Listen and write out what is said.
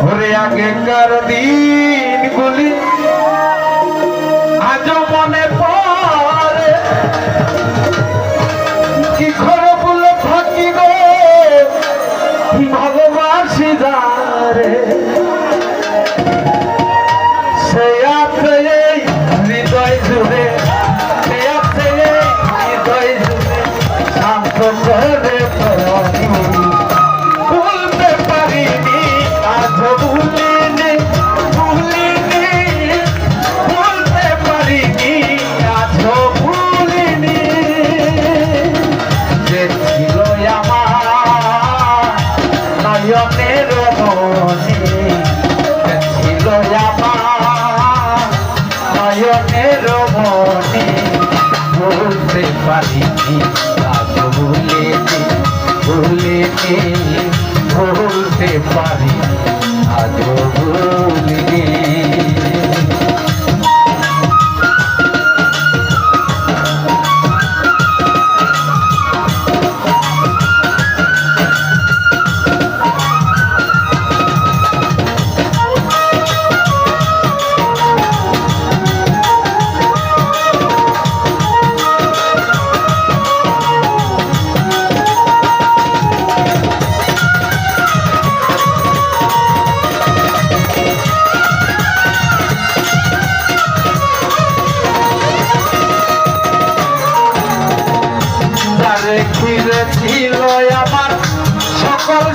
ওরে আগেকার দিনগুলি আজও মনে পড়ে, কি করে বলে থাকি গো ভালোবাসি যারে, সে আছে এই হৃদয় জুড়ে, সে আছে এই হৃদয় জুড়ে শান্ত করে ভুলতে পারিনি, আজ ভুলিনি, ভুলিনি, ভুলতে পারিনি, আজ ভুলিনি। যে ছিল আমার নয়নের মনে, যে ছিল আমার নয়নের মনে, ভুলতে পারিনি, আজ ভুলিনি, ভুলিনি, ভুলতে পারি আজ ভুলিনি। ঘিরে ছিল আমার সকল